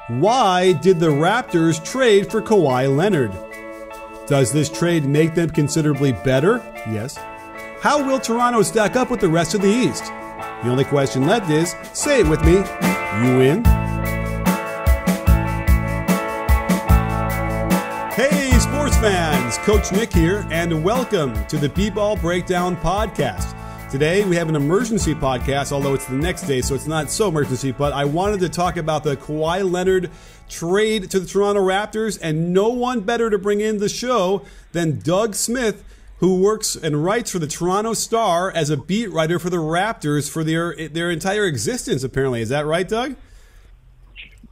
Why did the Raptors trade for Kawhi Leonard? Does this trade make them considerably better? Yes. How will Toronto stack up with the rest of the East? The only question left is, say it with me, you win. Hey sports fans, Coach Nick here, and welcome to the B-Ball Breakdown Podcast. Today we have an emergency podcast, although it's the next day, so it's not so emergency, but I wanted to talk about the Kawhi Leonard trade to the Toronto Raptors, and no one better to bring in the show than Doug Smith, who works and writes for the Toronto Star as a beat writer for the Raptors for their entire existence, apparently. Is that right, Doug?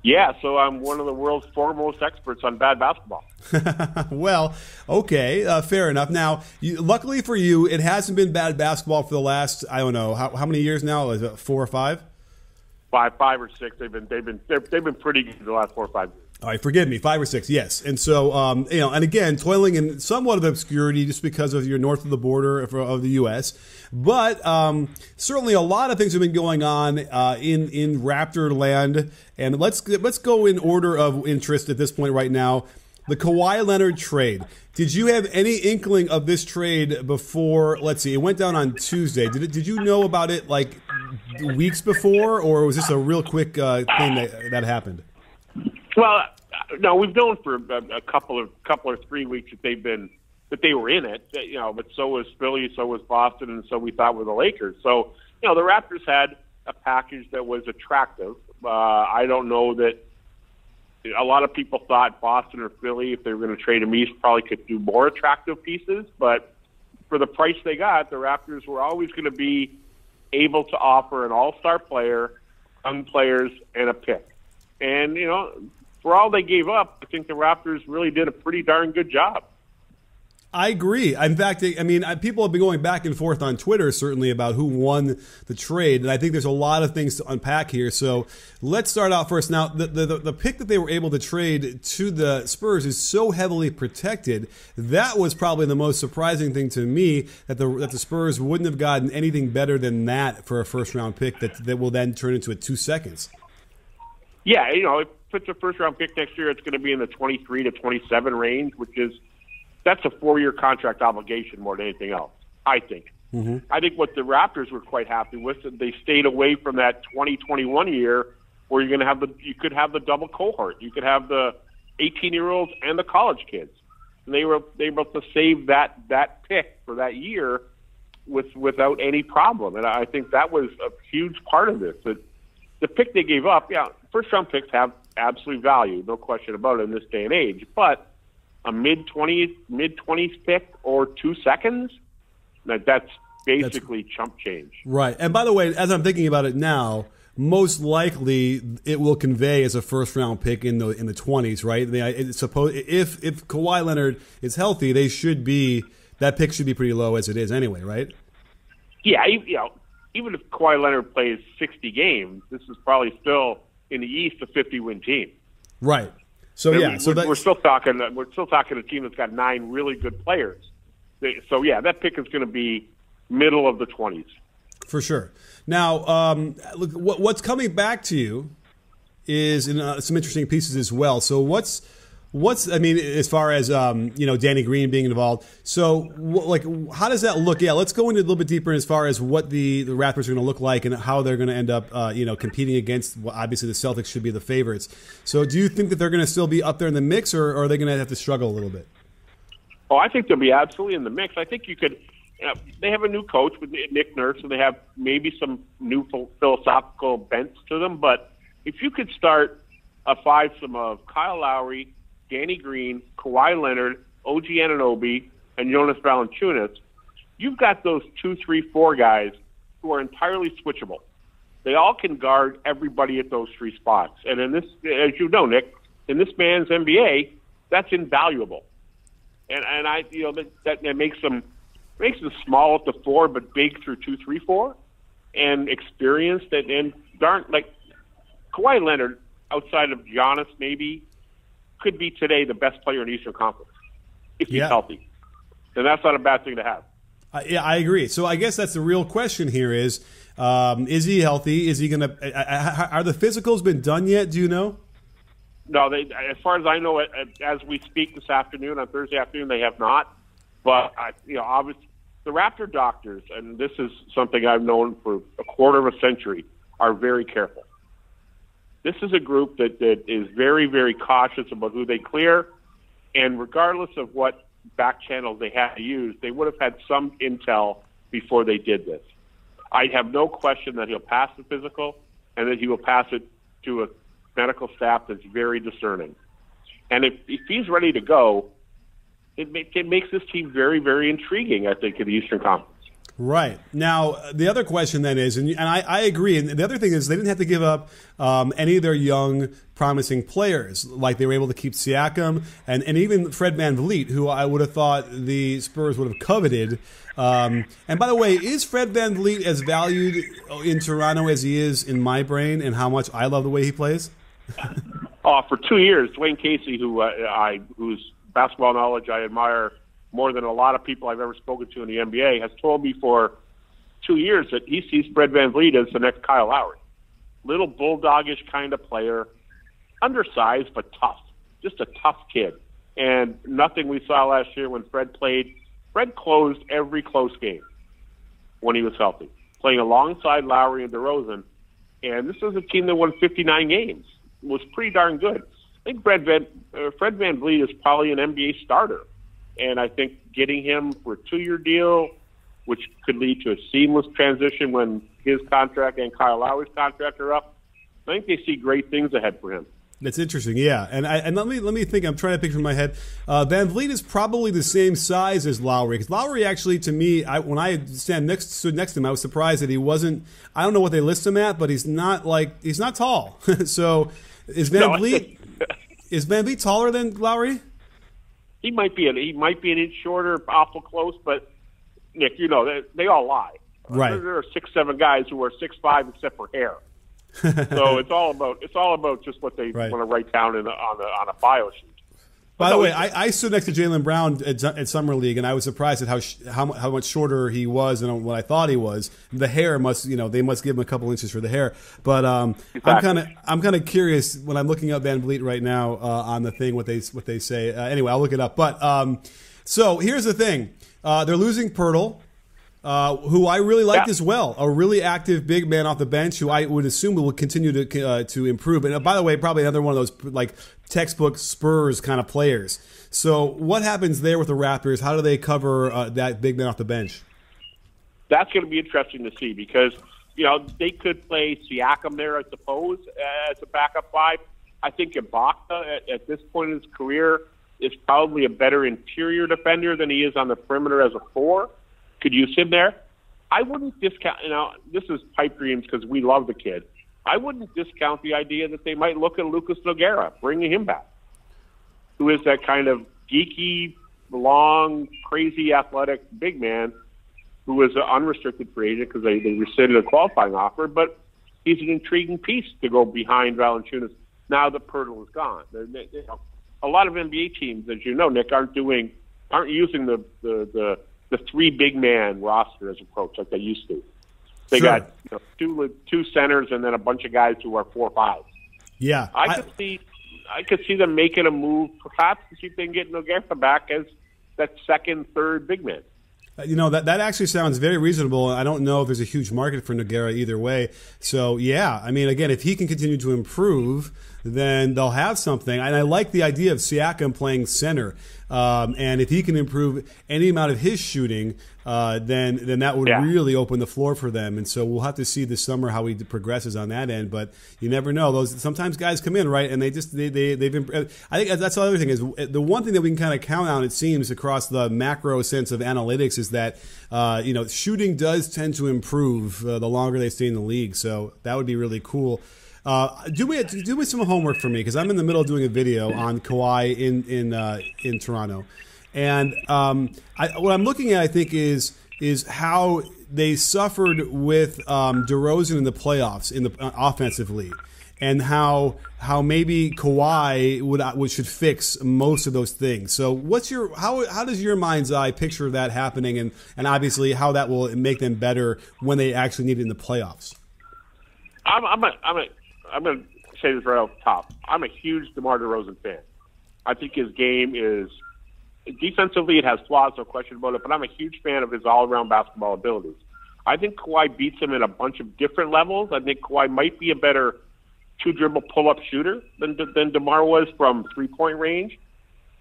Yeah, so I'm one of the world's foremost experts on bad basketball. Well, okay, fair enough. Now, luckily for you, it hasn't been bad basketball for the last, I don't know, how many years now? Is it 4 or 5? Five or six. They've been pretty good the last 4 or 5 years. All right, forgive me, 5 or 6, yes. And so, and again, toiling in somewhat of obscurity just because of you're north of the border of the U.S. But certainly a lot of things have been going on in Raptor land. And let's go in order of interest at this point right now. The Kawhi Leonard trade. Did you have any inkling of this trade before? Let's see, it went down on Tuesday. Did you know about it like weeks before, or was this a real quick thing that happened? Well, no, we've known for a couple or 3 weeks that they were in it, but so was Philly, so was Boston, and so we thought were the Lakers. So, the Raptors had a package that was attractive. I don't know that a lot of people thought Boston or Philly, if they were going to trade him east, probably could do more attractive pieces, but for the price they got, the Raptors were always going to be able to offer an all-star player, young players, and a pick. And, for all they gave up, I think the Raptors really did a pretty darn good job. I agree. In fact, I mean, people have been going back and forth on Twitter, certainly, about who won the trade. And I think there's a lot of things to unpack here. So let's start out first. Now, the pick that they were able to trade to the Spurs is so heavily protected. That was probably the most surprising thing to me, that the Spurs wouldn't have gotten anything better than that for a first-round pick that will then turn into a 2 seconds. Yeah, if it's a first-round pick next year, it's going to be in the 23 to 27 range, that's a 4-year contract obligation more than anything else, I think. Mm-hmm. I think what the Raptors were quite happy with, that they stayed away from that 2021 year where you could have the double cohort. You could have the 18-year-olds and the college kids. And they were able to save that pick for that year without any problem. And I think that was a huge part of this. That the pick they gave up, first-round picks have absolute value, no question about it in this day and age. But a mid-20s pick or 2 seconds, that's basically chump change. Right. And by the way, as I'm thinking about it now, most likely it will convey as a first-round pick in the 20s, right? If Kawhi Leonard is healthy, that pick should be pretty low as it is anyway, right? Yeah, even if Kawhi Leonard plays 60 games, this is probably still in the East a 50-win team. Right. So we're still talking a team that's got 9 really good players. So that pick is going to be middle of the 20s for sure. Now, look, what's coming back to you is in some interesting pieces as well. So what's as far as Danny Green being involved. So how does that look? Yeah, let's go into a little bit deeper as far as what the Raptors are going to look like and how they're going to end up competing against. Well, obviously, the Celtics should be the favorites. So do you think that they're going to still be up there in the mix, or are they going to have to struggle a little bit? Oh, I think they'll be absolutely in the mix. I think you could. They have a new coach with Nick Nurse, and they have maybe some new philosophical bents to them. But if you could start a fivesome of Kyle Lowry, Danny Green, Kawhi Leonard, OG Anunoby, and Jonas Valanciunas, you've got those 2, 3, 4 guys who are entirely switchable. They all can guard everybody at those 3 spots. And in this, as you know, Nick, in this man's NBA, that's invaluable. And that makes them small at the 4, but big through 2, 3, 4, and experienced and darn Kawhi Leonard, outside of Giannis maybe, could be today the best player in the Eastern Conference if he's healthy. And that's not a bad thing to have. I agree. So I guess that's the real question here is he healthy? Is he going to – are the physicals been done yet? Do you know? No, they, as far as I know, as we speak this afternoon, on Thursday afternoon, they have not. But, obviously, the Raptor doctors, and this is something I've known for a quarter of a century, are very careful. This is a group that is very, very cautious about who they clear, and regardless of what back channels they had to use, they would have had some intel before they did this. I have no question that he'll pass the physical and that he will pass it to a medical staff that's very discerning. And if he's ready to go, it makes this team very, very intriguing, I think, in the Eastern Conference. Right. Now, the other question then is, and I agree, and the other thing is they didn't have to give up any of their young, promising players. Like they were able to keep Siakam and even Fred VanVleet, who I would have thought the Spurs would have coveted. And by the way, is Fred VanVleet as valued in Toronto as he is in my brain and how much I love the way he plays? For 2 years, Dwayne Casey, whose basketball knowledge I admire more than a lot of people I've ever spoken to in the NBA, has told me for 2 years that he sees Fred VanVleet as the next Kyle Lowry. Little bulldogish kind of player, undersized but tough, just a tough kid. And nothing we saw last year when Fred played. Fred closed every close game when he was healthy, playing alongside Lowry and DeRozan. And this was a team that won 59 games. It was pretty darn good. I think Fred VanVleet is probably an NBA starter. And I think getting him for a 2-year deal, which could lead to a seamless transition when his contract and Kyle Lowry's contract are up, I think they see great things ahead for him. That's interesting, yeah. And let me think. I'm trying to picture in my head. VanVleet is probably the same size as Lowry. Because Lowry actually, to me, when I stood next to him, I was surprised that he wasn't. I don't know what they list him at, but he's not tall. So is VanVleet taller than Lowry? He might be an inch shorter, awful close, but Nick, they all lie. Right. There are 6'7" guys who are 6'5" except for hair. So it's all about just what they want to write down on a bio sheet. By the way, I stood next to Jaylen Brown at Summer League, and I was surprised at how much shorter he was than what I thought he was. The hair they must give him a couple inches for the hair. But exactly. I'm kind of curious when I'm looking up VanVleet right now on the thing what they say. Anyway, I'll look it up. But so here's the thing: they're losing Pirtle, who I really liked as well, a really active big man off the bench who I would assume will continue to improve. And by the way, probably another one of those like textbook Spurs kind of players. So what happens there with the Raptors? How do they cover that big man off the bench? That's going to be interesting to see because, they could play Siakam there, I suppose, as a backup five. I think Ibaka at this point in his career is probably a better interior defender than he is on the perimeter as a four. Could use him there. I wouldn't discount, this is pipe dreams because we love the kid. I wouldn't discount the idea that they might look at Lucas Nogueira, bringing him back, who is that kind of geeky, long, crazy, athletic big man who is an unrestricted free agent because they rescinded a qualifying offer, but he's an intriguing piece to go behind Valanciunas now that Pirtle is gone. A lot of NBA teams, as you know, Nick, aren't using the three big man roster as approach like they used to. They got two centers and then a bunch of guys who are 4-5. Yeah, I could see them making a move, perhaps to see if they can get Nogueira back as that second, third big man. That actually sounds very reasonable. I don't know if there's a huge market for Nogueira either way. So, yeah, I mean, again, if he can continue to improve, then they'll have something. And I like the idea of Siakam playing center. And if he can improve any amount of his shooting, then that would really open the floor for them. And so we'll have to see this summer how he progresses on that end. But you never know. Sometimes guys come in, right, and they've I think that's the other thing is the one thing that we can kind of count on, it seems, across the macro sense of analytics is that shooting does tend to improve the longer they stay in the league. So that would be really cool. Do me some homework for me because I'm in the middle of doing a video on KAWHI in Toronto, and what I'm looking at I think is how they suffered with DeRozan in the playoffs offensively, and how maybe KAWHI should fix most of those things. So how does your mind's eye picture that happening, and obviously how that will make them better when they actually need it in the playoffs? I'm going to say this right off the top. I'm a huge DeMar DeRozan fan. I think his game is defensively, it has flaws, no question about it, but I'm a huge fan of his all-around basketball abilities. I think Kawhi beats him at a bunch of different levels. I think Kawhi might be a better two-dribble pull-up shooter than DeMar was from three-point range.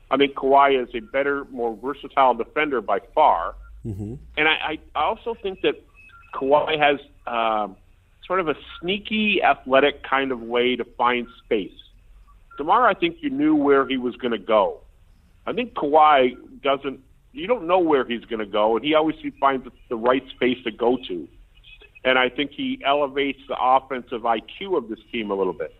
I think Kawhi is a better, more versatile defender by far. Mm-hmm. And I also think that Kawhi has sort of a sneaky, athletic kind of way to find space. DeMar, I think you knew where he was going to go. I think Kawhi doesn't. You don't know where he's going to go, and he always finds the right space to go to. And I think he elevates the offensive IQ of this team a little bit.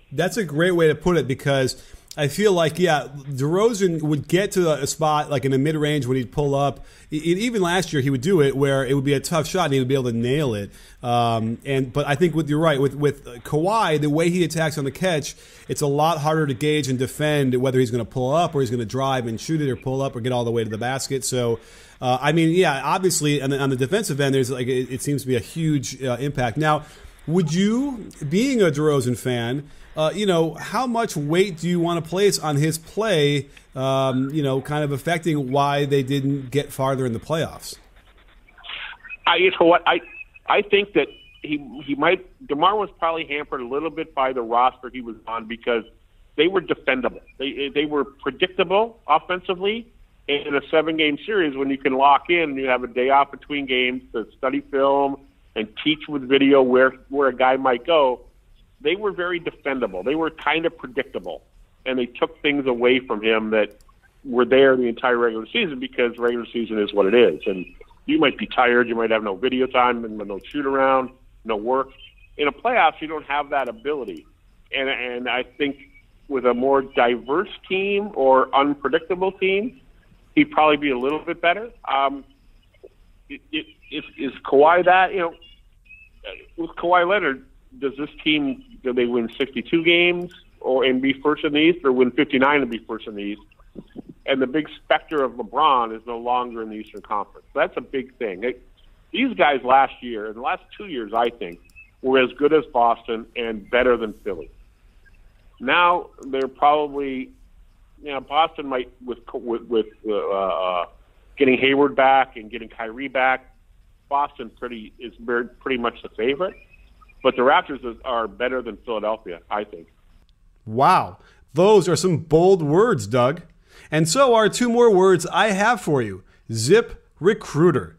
That's a great way to put it, because I feel like, yeah, DeRozan would get to a spot like in the mid-range when he'd pull up. Even last year, he would do it where it would be a tough shot and he would be able to nail it. But I think you're right. With Kawhi, the way he attacks on the catch, it's a lot harder to gauge and defend whether he's going to pull up or he's going to drive and shoot it or pull up or get all the way to the basket. So, I mean, yeah, obviously on the defensive end, there's like it seems to be a huge impact. Now, would you, being a DeRozan fan, how much weight do you want to place on his play, kind of affecting why they didn't get farther in the playoffs? I think that he might. DeMar was probably hampered a little bit by the roster he was on because they were defendable. They were predictable offensively. In a 7-game series, when you can lock in and you have a day off between games to study film and teach with video where a guy might go, they were very defendable. They were kind of predictable, and they took things away from him that were there the entire regular season because regular season is what it is. And you might be tired, you might have no video time, and no shoot around, no work. In a playoffs, you don't have that ability. And I think with a more diverse team or unpredictable team, he'd probably be a little bit better. Is Kawhi that? With Kawhi Leonard, does this team, do they win 62 games and be first in the East, or win 59 and be first in the East? And the big specter of LeBron is no longer in the Eastern Conference. That's a big thing. These guys last year, in the last 2 years, I think, were as good as Boston and better than Philly. Now they're probably, Boston might, with getting Hayward back and getting Kyrie back, Boston is pretty much the favorite. But the Raptors are better than Philadelphia, I think. Wow. Those are some bold words, Doug. And so are 2 more words I have for you. ZipRecruiter.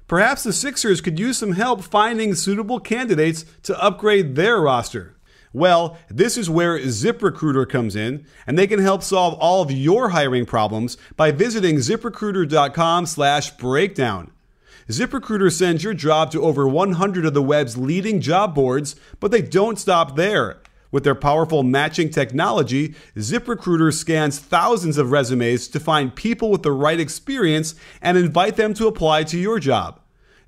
Perhaps the Sixers could use some help finding suitable candidates to upgrade their roster. Well, this is where ZipRecruiter comes in, and they can help solve all of your hiring problems by visiting ZipRecruiter.com/breakdown. ZipRecruiter sends your job to over 100 of the web's leading job boards, but they don't stop there. With their powerful matching technology, ZipRecruiter scans thousands of resumes to find people with the right experience and invite them to apply to your job.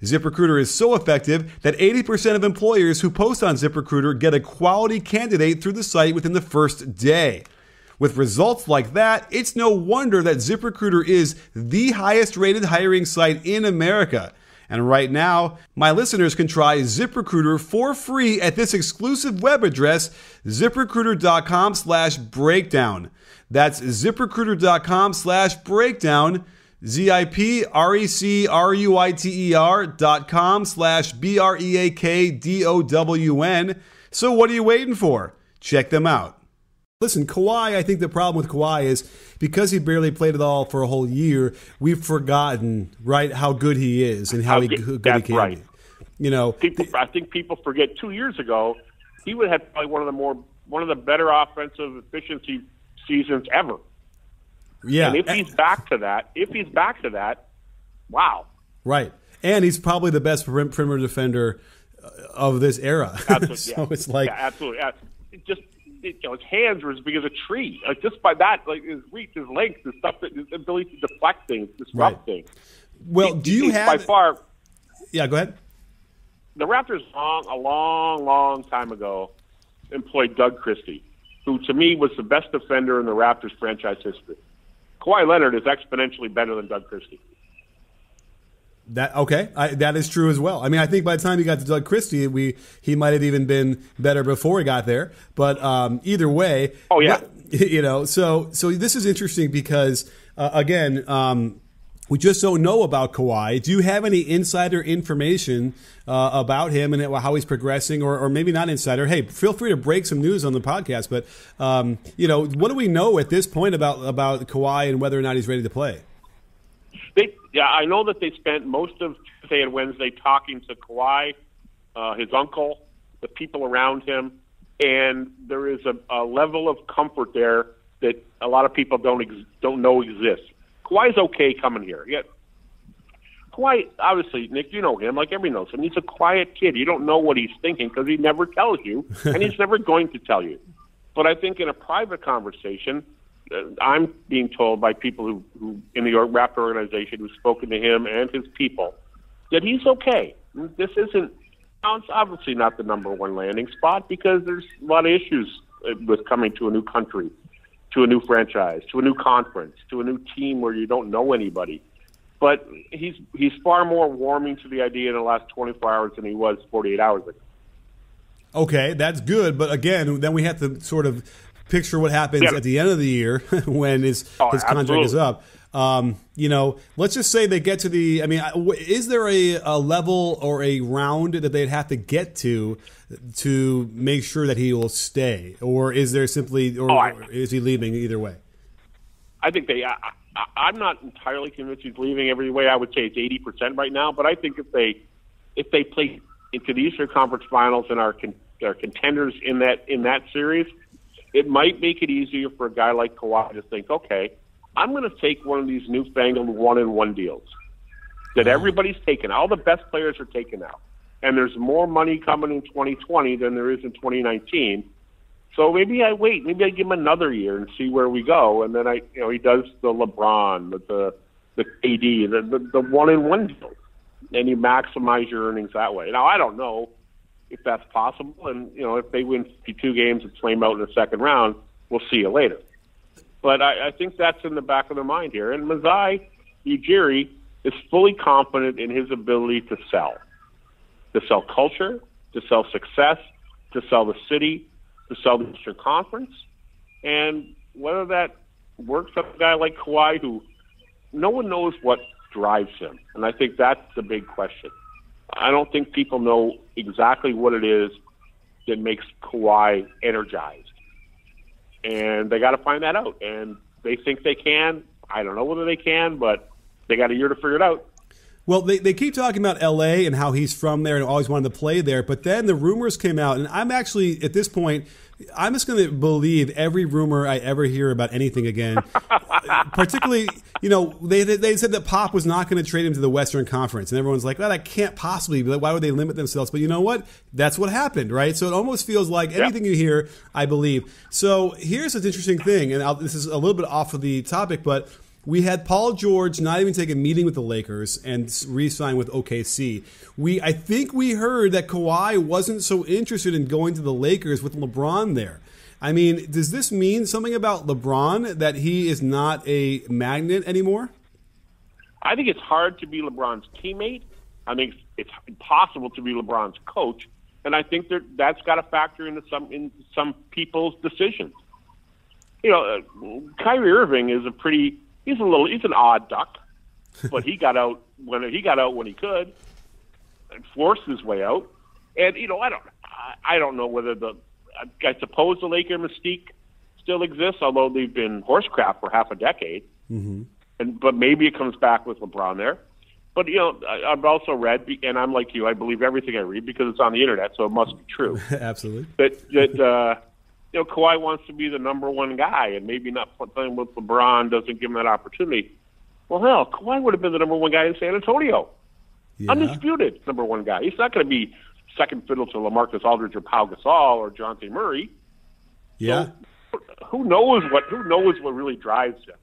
ZipRecruiter is so effective that 80% of employers who post on ZipRecruiter get a quality candidate through the site within the first day. With results like that, it's no wonder that ZipRecruiter is the highest rated hiring site in America. And right now, my listeners can try ZipRecruiter for free at this exclusive web address, ZipRecruiter.com/breakdown. That's ZipRecruiter.com/breakdown, ZipRecruiter.com/BREAKDOWN. So what are you waiting for? Check them out. Listen, Kawhi, I think the problem with Kawhi is because he barely played it all for a whole year, we've forgotten, right, how good he is and how good he can right. be. I think people forget 2 years ago, he would have probably one of the better offensive efficiency seasons ever. Yeah. And if he's back to that, wow. Right. And he's probably the best perimeter defender of this era. Absolutely. So it's like, absolutely. His hands were as big as a tree. Like just by that, like his reach, his length, his stuff, his ability to deflect things, disrupt things. Well, do you have by far? Yeah, go ahead. The Raptors, a long time ago, employed Doug Christie, who to me was the best defender in the Raptors franchise history. Kawhi Leonard is exponentially better than Doug Christie. That is true as well. I mean, I think by the time he got to Doug Christie, he might have even been better before he got there. But either way, so this is interesting because again, we just don't know about Kawhi. Do you have any insider information about him and how he's progressing, or maybe not insider? Hey, feel free to break some news on the podcast. But what do we know at this point about Kawhi and whether or not he's ready to play? I know that they spent most of Tuesday and Wednesday talking to Kawhi, his uncle, the people around him, and there is a level of comfort there that a lot of people don't know exists. Kawhi's okay coming here. Yeah. Kawhi, obviously, Nick, you know him, like everyone knows him. He's a quiet kid. You don't know what he's thinking because he never tells you, and he's never going to tell you. But I think in a private conversation, I'm being told by people who in the Raptor organization who've spoken to him and his people that he's okay. This isn't. It's obviously not the number one landing spot because there's a lot of issues with coming to a new country, to a new franchise, to a new conference, to a new team where you don't know anybody. But he's far more warming to the idea in the last 24 hours than he was 48 hours ago. Okay, that's good. But again, then we have to sort of picture what happens at the end of the year when his contract is up. Let's just say they get to the. I mean, is there a level or a round that they'd have to get to make sure that he will stay, or is there simply, or is he leaving either way? I think I'm not entirely convinced he's leaving every way. I would say it's 80% right now, but I think if they play into the Eastern Conference Finals and are contenders in that series, it might make it easier for a guy like Kawhi to think, okay, I'm going to take one of these newfangled 1-and-1 deals that everybody's taken. All the best players are taken out. And there's more money coming in 2020 than there is in 2019. So maybe I wait. Maybe I give him another year and see where we go. And then he does the LeBron, the KD, the 1-and-1 deal. And you maximize your earnings that way. Now, I don't know if that's possible. And, if they win 52 games and flame out in the second round, we'll see you later. But I think that's in the back of their mind here. And Masai Ujiri is fully confident in his ability to sell culture, to sell success, to sell the city, to sell the Eastern Conference. And whether that works for a guy like Kawhi, who no one knows what drives him. And I think that's the big question. I don't think people know exactly what it is that makes Kawhi energized. And they got to find that out. And they think they can. I don't know whether they can, but they got a year to figure it out. Well, they keep talking about L.A. and how he's from there and always wanted to play there. But then the rumors came out, and I'm actually, at this point, I'm just going to believe every rumor I ever hear about anything again. Particularly, they said that Pop was not going to trade him to the Western Conference. And everyone's like, well, that can't possibly be. Why would they limit themselves? But you know what? That's what happened, right? So it almost feels like anything you hear, I believe. So here's an interesting thing, and this is a little bit off of the topic, but we had Paul George not even take a meeting with the Lakers and re-sign with OKC. I think we heard that Kawhi wasn't so interested in going to the Lakers with LeBron there. I mean, does this mean something about LeBron, that he is not a magnet anymore? I think it's hard to be LeBron's teammate. I think it's impossible to be LeBron's coach. And I think that's got to factor into some people's decisions. Kyrie Irving is he's an odd duck, but he got out when he could and forced his way out. And I don't know whether I suppose the Laker mystique still exists, although they've been horsecraft for half a decade. Mm-hmm. But maybe it comes back with LeBron there. But I've also read, and I'm like you, I believe everything I read because it's on the internet, so it must be true. Absolutely. That Kawhi wants to be the number one guy, and maybe not playing with LeBron doesn't give him that opportunity. Well, hell, Kawhi would have been the number one guy in San Antonio. Yeah. Undisputed number one guy. He's not going to be second fiddle to LaMarcus Aldridge or Pau Gasol or Jonte Murray. Yeah. So, who knows what really drives him?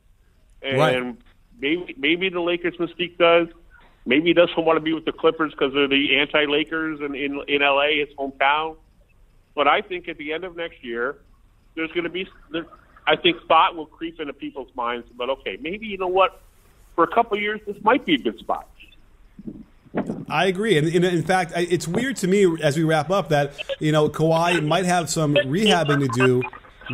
And maybe the Lakers mystique does. Maybe he doesn't want to be with the Clippers because they're the anti-Lakers in L.A., his hometown. But I think at the end of next year, there's going to be, I think thought will creep into people's minds about, okay, maybe, for a couple of years, this might be a good spot. I agree. And in fact, it's weird to me as we wrap up that, Kawhi might have some rehabbing to do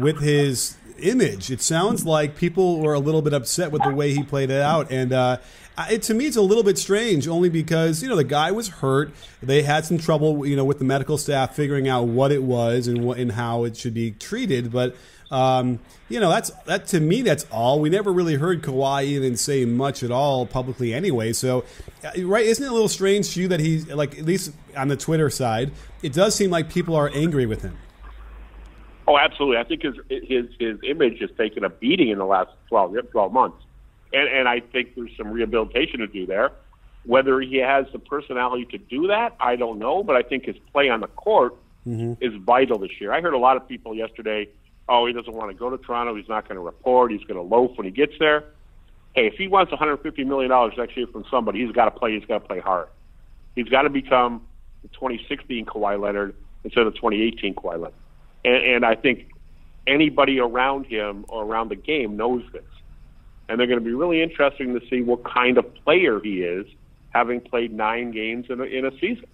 with his image. It sounds like people were a little bit upset with the way he played it out. And to me, it's a little bit strange only because, the guy was hurt. They had some trouble, with the medical staff figuring out what it was and how it should be treated. But, that to me, that's all. We never really heard Kawhi even say much at all publicly anyway. So, right, isn't it a little strange to you that he's, like, at least on the Twitter side, it does seem like people are angry with him? Oh, absolutely. I think his image has taken a beating in the last 12 months. And I think there's some rehabilitation to do there. Whether he has the personality to do that, I don't know. But I think his play on the court is vital this year. I heard a lot of people yesterday, he doesn't want to go to Toronto. He's not going to report. He's going to loaf when he gets there. Hey, if he wants $150 million next year from somebody, he's got to play. He's got to play hard. He's got to become the 2016 Kawhi Leonard instead of 2018 Kawhi Leonard. And I think anybody around him or around the game knows this. And they're going to be really interesting to see what kind of player he is, having played 9 games in a season.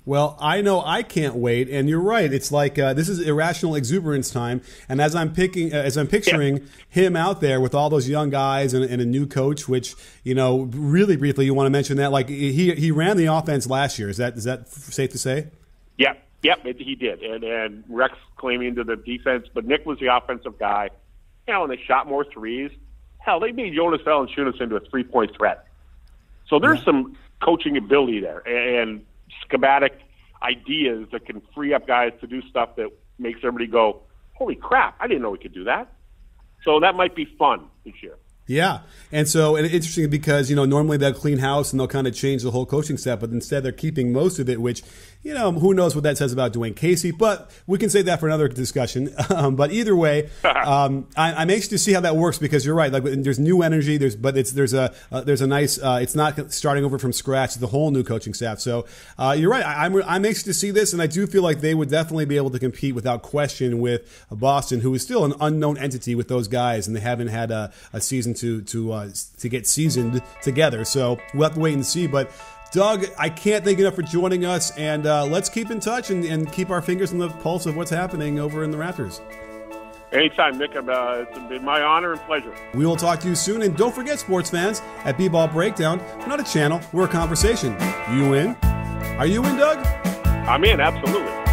Well, I know I can't wait, and you're right. It's like this is irrational exuberance time, and as I'm picturing him out there with all those young guys and a new coach, which really briefly, you want to mention that, like he ran the offense last year. Is that safe to say? Yep, he did, and Rex claiming to the defense, but Nick was the offensive guy. And they shot more threes. Hell, they made Jonas Valanciunas into a 3-point threat. So there's some coaching ability there and schematic ideas that can free up guys to do stuff that makes everybody go, holy crap, I didn't know we could do that. So that might be fun this year. Yeah, and interesting because normally they'll clean house and they'll kind of change the whole coaching staff, but instead they're keeping most of it, which who knows what that says about Dwayne Casey, but we can save that for another discussion. But either way, I'm anxious to see how that works because you're right. Like there's new energy, there's a nice. It's not starting over from scratch. It's the whole new coaching staff. So you're right. I'm anxious to see this, and I do feel like they would definitely be able to compete without question with Boston, who is still an unknown entity with those guys, and they haven't had a season to get seasoned together. So we'll have to wait and see. But Doug, I can't thank you enough for joining us, and let's keep in touch and keep our fingers on the pulse of what's happening over in the Raptors. Anytime, Nick. It's been my honor and pleasure. We will talk to you soon, and don't forget, sports fans, at B-Ball Breakdown, we're not a channel, we're a conversation. You in? Are you in, Doug? I'm in, absolutely.